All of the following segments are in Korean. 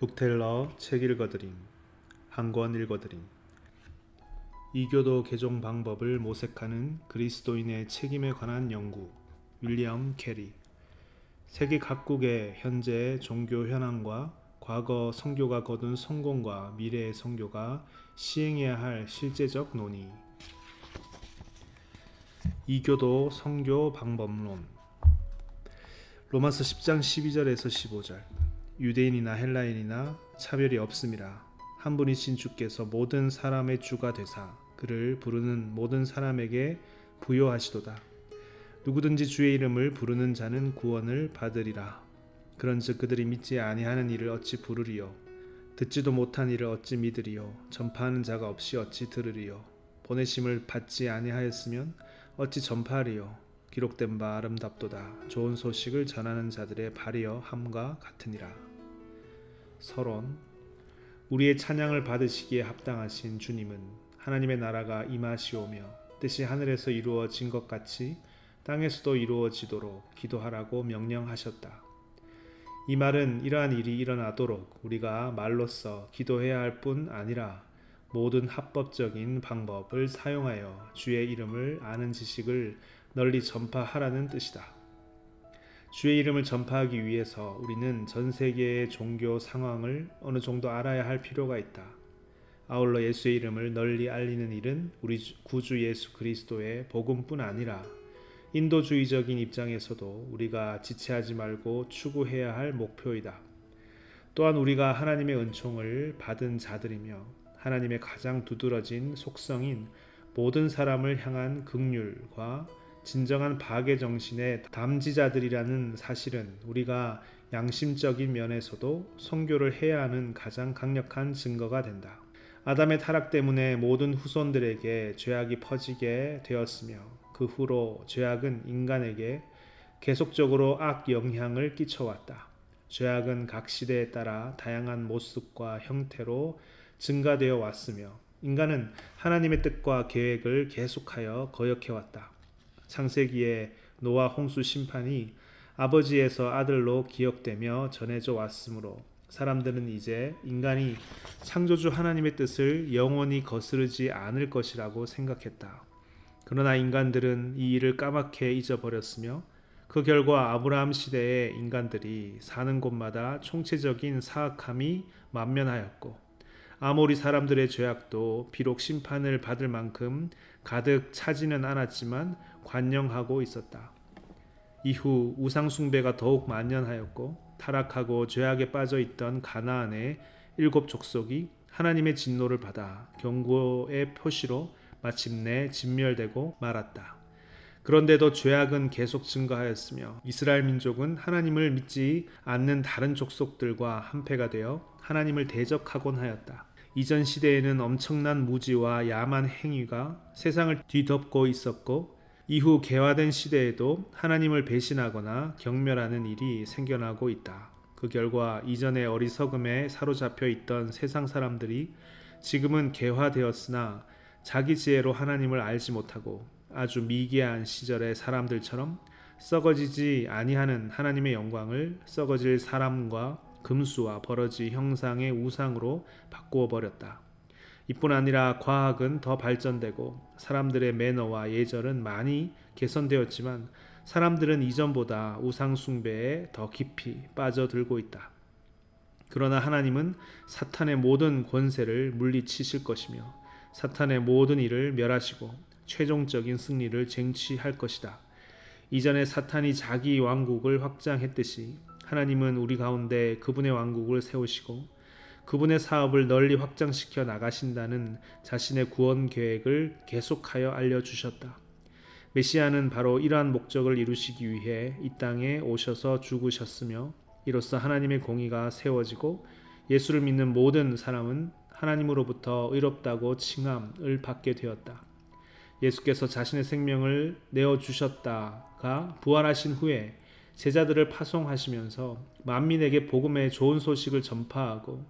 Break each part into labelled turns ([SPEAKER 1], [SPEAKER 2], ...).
[SPEAKER 1] 북텔러 책 읽어드림 한 권 읽어드림. 이교도 개종 방법을 모색하는 그리스도인의 책임에 관한 연구. 윌리엄 캐리. 세계 각국의 현재의 종교 현황과 과거 선교가 거둔 성공과 미래의 선교가 시행해야 할 실제적 논의. 이교도 선교 방법론. 로마서 10장 12절에서 15절. 유대인이나 헬라인이나 차별이 없음이라. 한 분이신 주께서 모든 사람의 주가 되사 그를 부르는 모든 사람에게 부요하시도다. 누구든지 주의 이름을 부르는 자는 구원을 받으리라. 그런즉 그들이 믿지 아니하는 일을 어찌 부르리요? 듣지도 못한 일을 어찌 믿으리요? 전파하는 자가 없이 어찌 들으리요? 보내심을 받지 아니하였으면 어찌 전파하리요? 기록된 바 아름답도다. 좋은 소식을 전하는 자들의 발이여 함과 같으니라. 서론. 우리의 찬양을 받으시기에 합당하신 주님은 하나님의 나라가 임하시오며 뜻이 하늘에서 이루어진 것 같이 땅에서도 이루어지도록 기도하라고 명령하셨다. 이 말은 이러한 일이 일어나도록 우리가 말로써 기도해야 할 뿐 아니라 모든 합법적인 방법을 사용하여 주의 이름을 아는 지식을 널리 전파하라는 뜻이다. 주의 이름을 전파하기 위해서 우리는 전 세계의 종교 상황을 어느 정도 알아야 할 필요가 있다. 아울러 예수의 이름을 널리 알리는 일은 우리 구주 예수 그리스도의 복음뿐 아니라 인도주의적인 입장에서도 우리가 지체하지 말고 추구해야 할 목표이다. 또한 우리가 하나님의 은총을 받은 자들이며 하나님의 가장 두드러진 속성인 모든 사람을 향한 긍휼과 진정한 박애 정신의 담지자들이라는 사실은 우리가 양심적인 면에서도 선교를 해야 하는 가장 강력한 증거가 된다. 아담의 타락 때문에 모든 후손들에게 죄악이 퍼지게 되었으며 그 후로 죄악은 인간에게 계속적으로 악 영향을 끼쳐왔다. 죄악은 각 시대에 따라 다양한 모습과 형태로 증가되어 왔으며 인간은 하나님의 뜻과 계획을 계속하여 거역해왔다. 창세기의 노아 홍수 심판이 아버지에서 아들로 기억되며 전해져 왔으므로 사람들은 이제 인간이 창조주 하나님의 뜻을 영원히 거스르지 않을 것이라고 생각했다. 그러나 인간들은 이 일을 까맣게 잊어버렸으며 그 결과 아브라함 시대의 인간들이 사는 곳마다 총체적인 사악함이 만면하였고 아모리 사람들의 죄악도 비록 심판을 받을 만큼 가득 차지는 않았지만 관영하고 있었다. 이후 우상숭배가 더욱 만연하였고 타락하고 죄악에 빠져있던 가나안의 7 족속이 하나님의 진노를 받아 경고의 표시로 마침내 진멸되고 말았다. 그런데도 죄악은 계속 증가하였으며 이스라엘 민족은 하나님을 믿지 않는 다른 족속들과 한패가 되어 하나님을 대적하곤 하였다. 이전 시대에는 엄청난 무지와 야만 행위가 세상을 뒤덮고 있었고 이후 개화된 시대에도 하나님을 배신하거나 경멸하는 일이 생겨나고 있다. 그 결과 이전의 어리석음에 사로잡혀 있던 세상 사람들이 지금은 개화되었으나 자기 지혜로 하나님을 알지 못하고 아주 미개한 시절의 사람들처럼 썩어지지 아니하는 하나님의 영광을 썩어질 사람과 금수와 버러지 형상의 우상으로 바꾸어 버렸다. 이뿐 아니라 과학은 더 발전되고 사람들의 매너와 예절은 많이 개선되었지만 사람들은 이전보다 우상 숭배에 더 깊이 빠져들고 있다. 그러나 하나님은 사탄의 모든 권세를 물리치실 것이며 사탄의 모든 일을 멸하시고 최종적인 승리를 쟁취할 것이다. 이전에 사탄이 자기 왕국을 확장했듯이 하나님은 우리 가운데 그분의 왕국을 세우시고 그분의 사업을 널리 확장시켜 나가신다는 자신의 구원 계획을 계속하여 알려주셨다. 메시아는 바로 이러한 목적을 이루시기 위해 이 땅에 오셔서 죽으셨으며 이로써 하나님의 공의가 세워지고 예수를 믿는 모든 사람은 하나님으로부터 의롭다고 칭함을 받게 되었다. 예수께서 자신의 생명을 내어주셨다가 부활하신 후에 제자들을 파송하시면서 만민에게 복음의 좋은 소식을 전파하고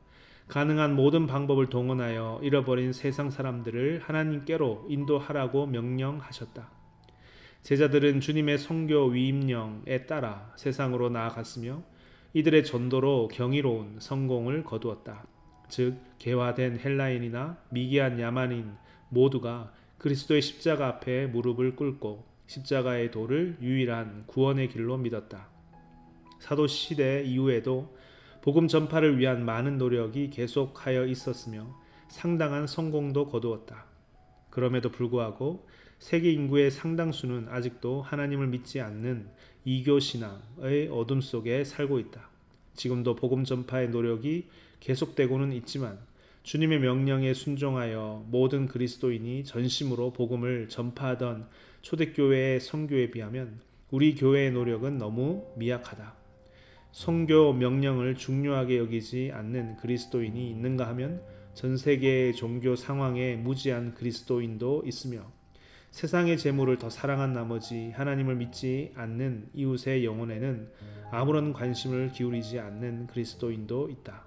[SPEAKER 1] 가능한 모든 방법을 동원하여 잃어버린 세상 사람들을 하나님께로 인도하라고 명령하셨다. 제자들은 주님의 선교 위임령에 따라 세상으로 나아갔으며 이들의 전도로 경이로운 성공을 거두었다. 즉 개화된 헬라인이나 미개한 야만인 모두가 그리스도의 십자가 앞에 무릎을 꿇고 십자가의 도를 유일한 구원의 길로 믿었다. 사도 시대 이후에도 복음 전파를 위한 많은 노력이 계속하여 있었으며 상당한 성공도 거두었다. 그럼에도 불구하고 세계 인구의 상당수는 아직도 하나님을 믿지 않는 이교 신앙의 어둠 속에 살고 있다. 지금도 복음 전파의 노력이 계속되고는 있지만 주님의 명령에 순종하여 모든 그리스도인이 전심으로 복음을 전파하던 초대교회의 선교에 비하면 우리 교회의 노력은 너무 미약하다. 선교 명령을 중요하게 여기지 않는 그리스도인이 있는가 하면 전 세계의 종교 상황에 무지한 그리스도인도 있으며 세상의 재물을 더 사랑한 나머지 하나님을 믿지 않는 이웃의 영혼에는 아무런 관심을 기울이지 않는 그리스도인도 있다.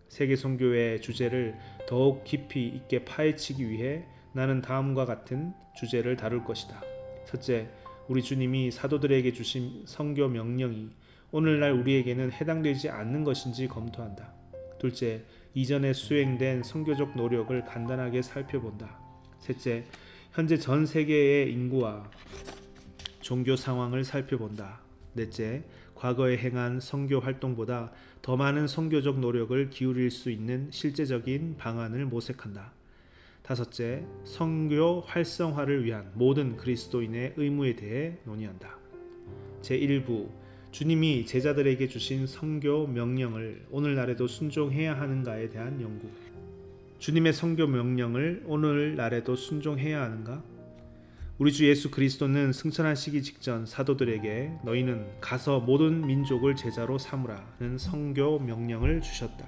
[SPEAKER 1] 세계 선교의 주제를 더욱 깊이 있게 파헤치기 위해 나는 다음과 같은 주제를 다룰 것이다. 첫째, 우리 주님이 사도들에게 주신 선교 명령이 오늘날 우리에게는 해당되지 않는 것인지 검토한다. 둘째, 이전에 수행된 선교적 노력을 간단하게 살펴본다. 셋째, 현재 전 세계의 인구와 종교 상황을 살펴본다. 넷째, 과거에 행한 선교 활동보다 더 많은 선교적 노력을 기울일 수 있는 실제적인 방안을 모색한다. 다섯째, 선교 활성화를 위한 모든 그리스도인의 의무에 대해 논의한다. 제1부, 주님이 제자들에게 주신 선교 명령을 오늘날에도 순종해야 하는가에 대한 연구. 주님의 선교 명령을 오늘날에도 순종해야 하는가? 우리 주 예수 그리스도는 승천하시기 직전 사도들에게 너희는 가서 모든 민족을 제자로 삼으라는 선교 명령을 주셨다.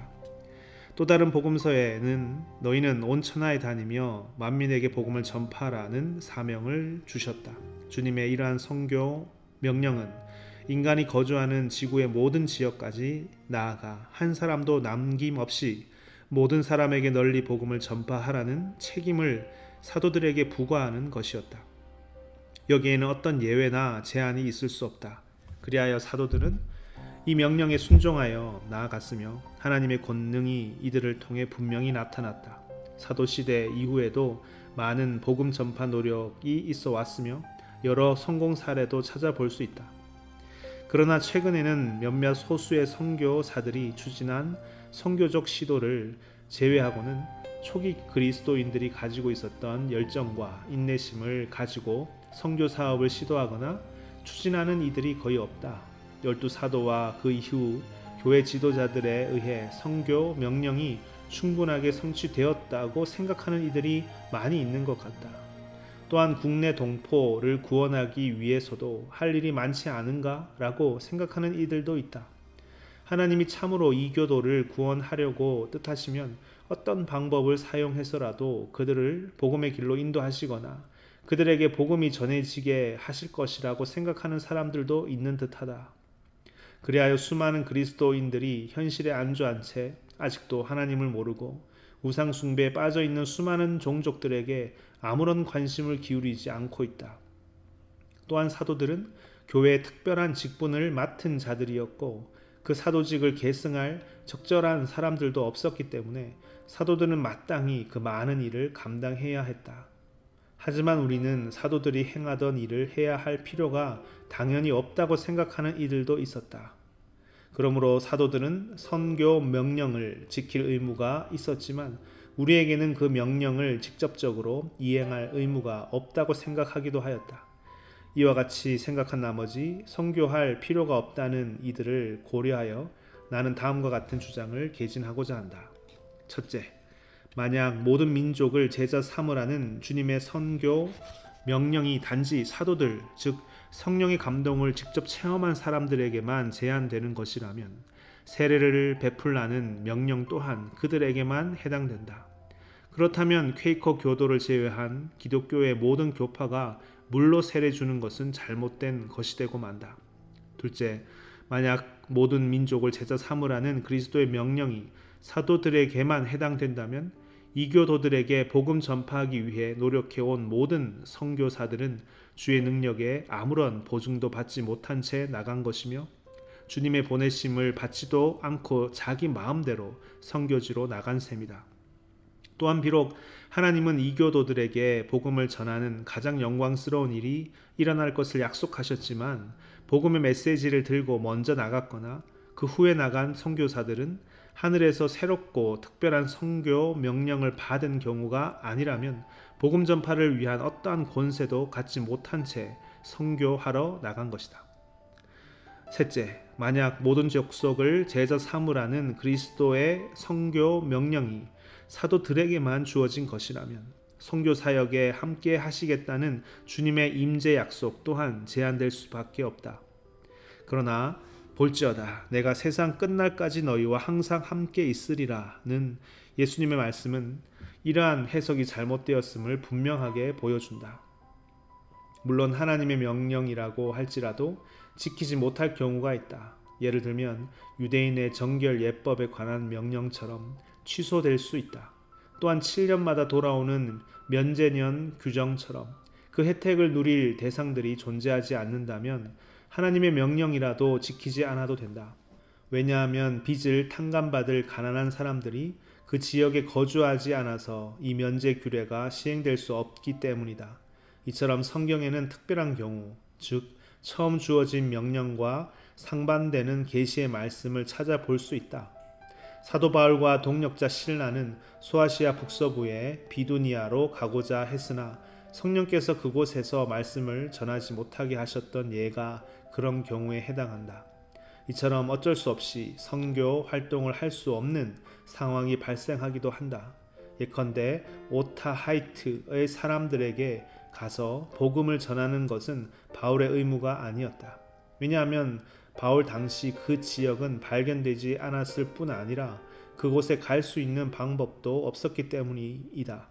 [SPEAKER 1] 또 다른 복음서에는 너희는 온 천하에 다니며 만민에게 복음을 전파하라는 사명을 주셨다. 주님의 이러한 선교 명령은 인간이 거주하는 지구의 모든 지역까지 나아가 한 사람도 남김없이 모든 사람에게 널리 복음을 전파하라는 책임을 사도들에게 부과하는 것이었다. 여기에는 어떤 예외나 제한이 있을 수 없다. 그리하여 사도들은 이 명령에 순종하여 나아갔으며 하나님의 권능이 이들을 통해 분명히 나타났다. 사도시대 이후에도 많은 복음 전파 노력이 있어 왔으며 여러 성공 사례도 찾아볼 수 있다. 그러나 최근에는 몇몇 소수의 선교사들이 추진한 선교적 시도를 제외하고는 초기 그리스도인들이 가지고 있었던 열정과 인내심을 가지고 선교 사업을 시도하거나 추진하는 이들이 거의 없다. 12사도와 그 이후 교회 지도자들에 의해 선교 명령이 충분하게 성취되었다고 생각하는 이들이 많이 있는 것 같다. 또한 국내 동포를 구원하기 위해서도 할 일이 많지 않은가라고 생각하는 이들도 있다. 하나님이 참으로 이교도를 구원하려고 뜻하시면 어떤 방법을 사용해서라도 그들을 복음의 길로 인도하시거나 그들에게 복음이 전해지게 하실 것이라고 생각하는 사람들도 있는 듯하다. 그리하여 수많은 그리스도인들이 현실에 안주한 채 아직도 하나님을 모르고 우상 숭배에 빠져 있는 수많은 종족들에게 아무런 관심을 기울이지 않고 있다. 또한 사도들은 교회의 특별한 직분을 맡은 자들이었고 그 사도직을 계승할 적절한 사람들도 없었기 때문에 사도들은 마땅히 그 많은 일을 감당해야 했다. 하지만 우리는 사도들이 행하던 일을 해야 할 필요가 당연히 없다고 생각하는 이들도 있었다. 그러므로 사도들은 선교 명령을 지킬 의무가 있었지만 우리에게는 그 명령을 직접적으로 이행할 의무가 없다고 생각하기도 하였다. 이와 같이 생각한 나머지 선교할 필요가 없다는 이들을 고려하여 나는 다음과 같은 주장을 개진하고자 한다. 첫째, 만약 모든 민족을 제자 삼으라는 주님의 선교 명령이 단지 사도들, 즉 성령의 감동을 직접 체험한 사람들에게만 제한되는 것이라면 세례를 베풀라는 명령 또한 그들에게만 해당된다. 그렇다면 퀘이커 교도를 제외한 기독교의 모든 교파가 물로 세례 주는 것은 잘못된 것이 되고 만다. 둘째, 만약 모든 민족을 제자 삼으라는 그리스도의 명령이 사도들에게만 해당된다면 이교도들에게 복음 전파하기 위해 노력해온 모든 선교사들은 주의 능력에 아무런 보증도 받지 못한 채 나간 것이며 주님의 보내심을 받지도 않고 자기 마음대로 선교지로 나간 셈이다. 또한 비록 하나님은 이교도들에게 복음을 전하는 가장 영광스러운 일이 일어날 것을 약속하셨지만 복음의 메시지를 들고 먼저 나갔거나 그 후에 나간 선교사들은 하늘에서 새롭고 특별한 선교 명령을 받은 경우가 아니라면 복음 전파를 위한 어떠한 권세도 갖지 못한 채 선교하러 나간 것이다. 셋째, 만약 모든 족속을 제자 삼으라는 그리스도의 선교 명령이 사도들에게만 주어진 것이라면 선교 사역에 함께 하시겠다는 주님의 임재 약속 또한 제한될 수밖에 없다. 그러나 볼지어다 내가 세상 끝날까지 너희와 항상 함께 있으리라는 예수님의 말씀은 이러한 해석이 잘못되었음을 분명하게 보여준다. 물론 하나님의 명령이라고 할지라도 지키지 못할 경우가 있다. 예를 들면 유대인의 정결 예법에 관한 명령처럼 취소될 수 있다. 또한 7년마다 돌아오는 면제년 규정처럼 그 혜택을 누릴 대상들이 존재하지 않는다면 하나님의 명령이라도 지키지 않아도 된다. 왜냐하면 빚을 탕감받을 가난한 사람들이 그 지역에 거주하지 않아서 이 면제 규례가 시행될 수 없기 때문이다. 이처럼 성경에는 특별한 경우, 즉 처음 주어진 명령과 상반되는 계시의 말씀을 찾아볼 수 있다. 사도 바울과 동역자 실라는 소아시아 북서부의 비두니아로 가고자 했으나 성령께서 그곳에서 말씀을 전하지 못하게 하셨던 예가 그런 경우에 해당한다. 이처럼 어쩔 수 없이 선교 활동을 할 수 없는 상황이 발생하기도 한다. 예컨대 오타 하이트의 사람들에게 가서 복음을 전하는 것은 바울의 의무가 아니었다. 왜냐하면 바울 당시 그 지역은 발견되지 않았을 뿐 아니라 그곳에 갈 수 있는 방법도 없었기 때문이다.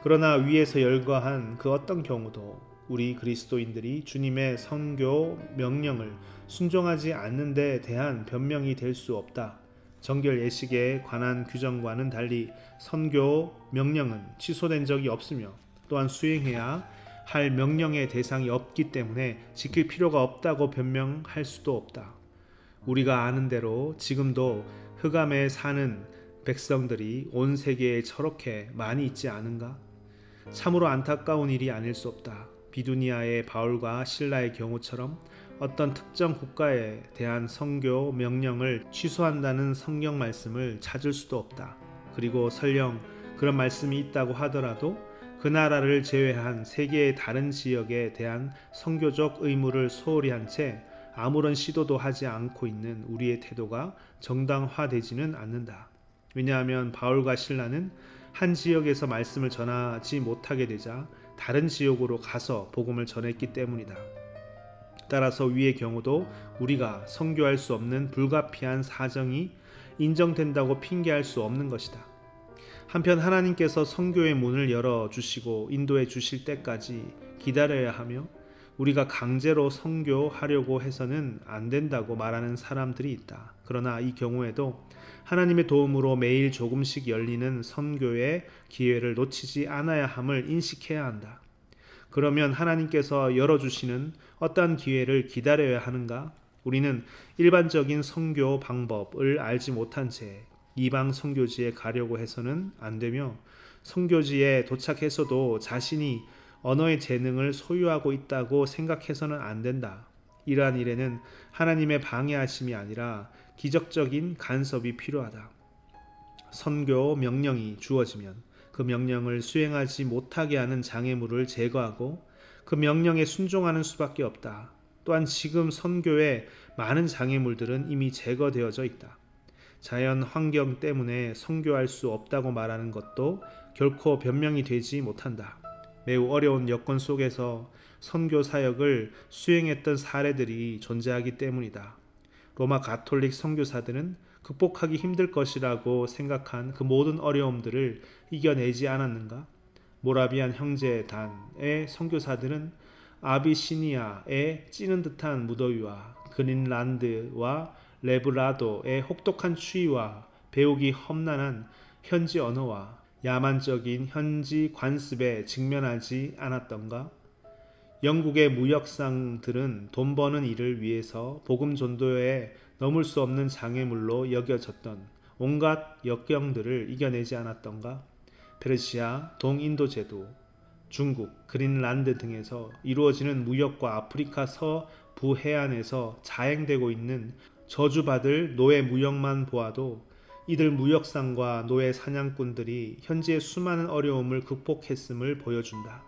[SPEAKER 1] 그러나 위에서 열거한 그 어떤 경우도 우리 그리스도인들이 주님의 선교 명령을 순종하지 않는 데 대한 변명이 될 수 없다. 정결 예식에 관한 규정과는 달리 선교 명령은 취소된 적이 없으며 또한 수행해야 할 명령의 대상이 없기 때문에 지킬 필요가 없다고 변명할 수도 없다. 우리가 아는 대로 지금도 흑암에 사는 백성들이 온 세계에 저렇게 많이 있지 않은가? 참으로 안타까운 일이 아닐 수 없다. 비두니아의 바울과 실라의 경우처럼 어떤 특정 국가에 대한 선교 명령을 취소한다는 성경 말씀을 찾을 수도 없다. 그리고 설령 그런 말씀이 있다고 하더라도 그 나라를 제외한 세계의 다른 지역에 대한 선교적 의무를 소홀히 한 채 아무런 시도도 하지 않고 있는 우리의 태도가 정당화되지는 않는다. 왜냐하면 바울과 실라는 한 지역에서 말씀을 전하지 못하게 되자 다른 지역으로 가서 복음을 전했기 때문이다. 따라서 위의 경우도 우리가 선교할 수 없는 불가피한 사정이 인정된다고 핑계할 수 없는 것이다. 한편 하나님께서 선교의 문을 열어주시고 인도해 주실 때까지 기다려야 하며 우리가 강제로 선교하려고 해서는 안 된다고 말하는 사람들이 있다. 그러나 이 경우에도 하나님의 도움으로 매일 조금씩 열리는 선교의 기회를 놓치지 않아야 함을 인식해야 한다. 그러면 하나님께서 열어주시는 어떠한 기회를 기다려야 하는가? 우리는 일반적인 선교 방법을 알지 못한 채 이방 선교지에 가려고 해서는 안 되며 선교지에 도착해서도 자신이 언어의 재능을 소유하고 있다고 생각해서는 안 된다. 이러한 일에는 하나님의 방해하심이 아니라 기적적인 간섭이 필요하다. 선교 명령이 주어지면 그 명령을 수행하지 못하게 하는 장애물을 제거하고 그 명령에 순종하는 수밖에 없다. 또한 지금 선교에 많은 장애물들은 이미 제거되어져 있다. 자연 환경 때문에 선교할 수 없다고 말하는 것도 결코 변명이 되지 못한다. 매우 어려운 여건 속에서 선교 사역을 수행했던 사례들이 존재하기 때문이다. 로마 가톨릭 선교사들은 극복하기 힘들 것이라고 생각한 그 모든 어려움들을 이겨내지 않았는가? 모라비안 형제단의 선교사들은 아비시니아의 찌는 듯한 무더위와 그린란드와 레브라도의 혹독한 추위와 배우기 험난한 현지 언어와 야만적인 현지 관습에 직면하지 않았던가? 영국의 무역상들은 돈 버는 일을 위해서 복음 전도에 넘을 수 없는 장애물로 여겨졌던 온갖 역경들을 이겨내지 않았던가? 페르시아, 동인도 제도, 중국, 그린란드 등에서 이루어지는 무역과 아프리카 서부 해안에서 자행되고 있는 저주받을 노예 무역만 보아도 이들 무역상과 노예 사냥꾼들이 현지의 수많은 어려움을 극복했음을 보여준다.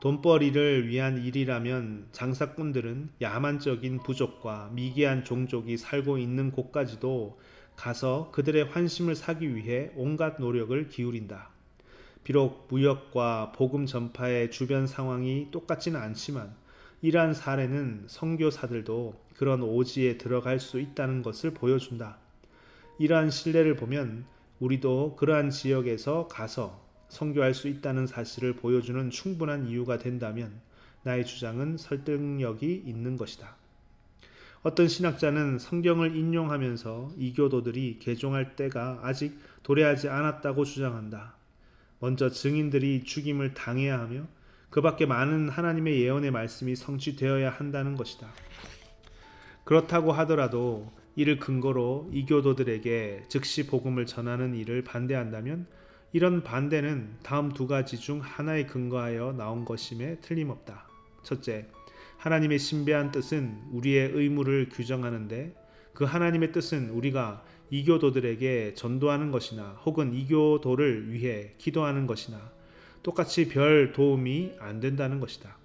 [SPEAKER 1] 돈벌이를 위한 일이라면 장사꾼들은 야만적인 부족과 미개한 종족이 살고 있는 곳까지도 가서 그들의 환심을 사기 위해 온갖 노력을 기울인다. 비록 무역과 복음 전파의 주변 상황이 똑같지는 않지만 이러한 사례는 선교사들도 그런 오지에 들어갈 수 있다는 것을 보여준다. 이러한 신뢰를 보면 우리도 그러한 지역에서 가서 선교할 수 있다는 사실을 보여주는 충분한 이유가 된다면 나의 주장은 설득력이 있는 것이다. 어떤 신학자는 성경을 인용하면서 이교도들이 개종할 때가 아직 도래하지 않았다고 주장한다. 먼저 증인들이 죽임을 당해야 하며 그 밖에 많은 하나님의 예언의 말씀이 성취되어야 한다는 것이다. 그렇다고 하더라도 이를 근거로 이교도들에게 즉시 복음을 전하는 일을 반대한다면 이런 반대는 다음 두 가지 중 하나에 근거하여 나온 것임에 틀림없다. 첫째, 하나님의 신비한 뜻은 우리의 의무를 규정하는데 그 하나님의 뜻은 우리가 이교도들에게 전도하는 것이나 혹은 이교도를 위해 기도하는 것이나 똑같이 별 도움이 안 된다는 것이다.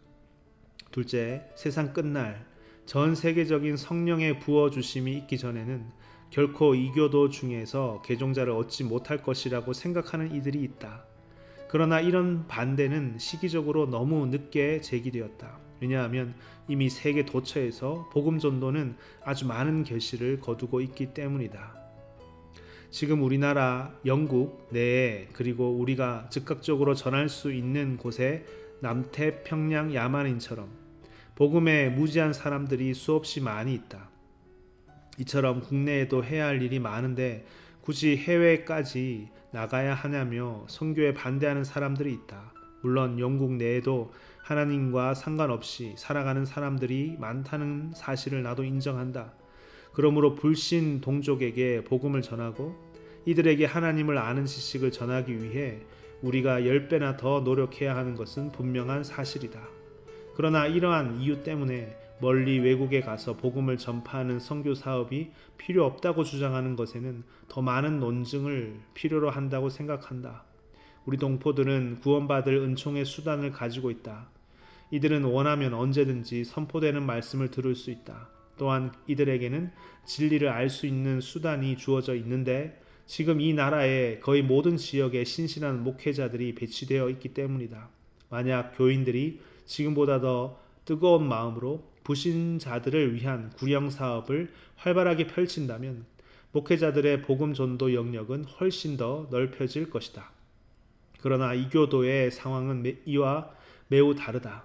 [SPEAKER 1] 둘째, 세상 끝날 전 세계적인 성령의 부어주심이 있기 전에는 결코 이교도 중에서 개종자를 얻지 못할 것이라고 생각하는 이들이 있다. 그러나 이런 반대는 시기적으로 너무 늦게 제기되었다. 왜냐하면 이미 세계 도처에서 복음 전도는 아주 많은 결실을 거두고 있기 때문이다. 지금 우리나라, 영국 내에 그리고 우리가 즉각적으로 전할 수 있는 곳에 남태평양 야만인처럼 복음에 무지한 사람들이 수없이 많이 있다. 이처럼 국내에도 해야 할 일이 많은데 굳이 해외까지 나가야 하냐며 선교에 반대하는 사람들이 있다. 물론 영국 내에도 하나님과 상관없이 살아가는 사람들이 많다는 사실을 나도 인정한다. 그러므로 불신 동족에게 복음을 전하고 이들에게 하나님을 아는 지식을 전하기 위해 우리가 10배나 더 노력해야 하는 것은 분명한 사실이다. 그러나 이러한 이유 때문에 멀리 외국에 가서 복음을 전파하는 선교 사업이 필요 없다고 주장하는 것에는 더 많은 논증을 필요로 한다고 생각한다. 우리 동포들은 구원받을 은총의 수단을 가지고 있다. 이들은 원하면 언제든지 선포되는 말씀을 들을 수 있다. 또한 이들에게는 진리를 알 수 있는 수단이 주어져 있는데 지금 이 나라의 거의 모든 지역에 신실한 목회자들이 배치되어 있기 때문이다. 만약 교인들이 지금보다 더 뜨거운 마음으로 부신자들을 위한 구령 사업을 활발하게 펼친다면 목회자들의 복음 전도 영역은 훨씬 더 넓혀질 것이다. 그러나 이교도의 상황은 이와 매우 다르다.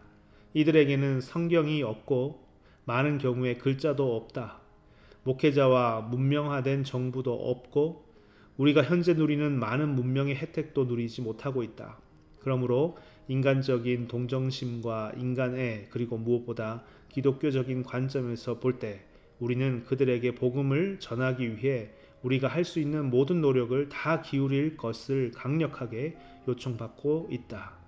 [SPEAKER 1] 이들에게는 성경이 없고 많은 경우에 글자도 없다. 목회자와 문명화된 정부도 없고 우리가 현재 누리는 많은 문명의 혜택도 누리지 못하고 있다. 그러므로 인간적인 동정심과 인간애 그리고 무엇보다 기독교적인 관점에서 볼 때 우리는 그들에게 복음을 전하기 위해 우리가 할 수 있는 모든 노력을 다 기울일 것을 강력하게 요청받고 있다.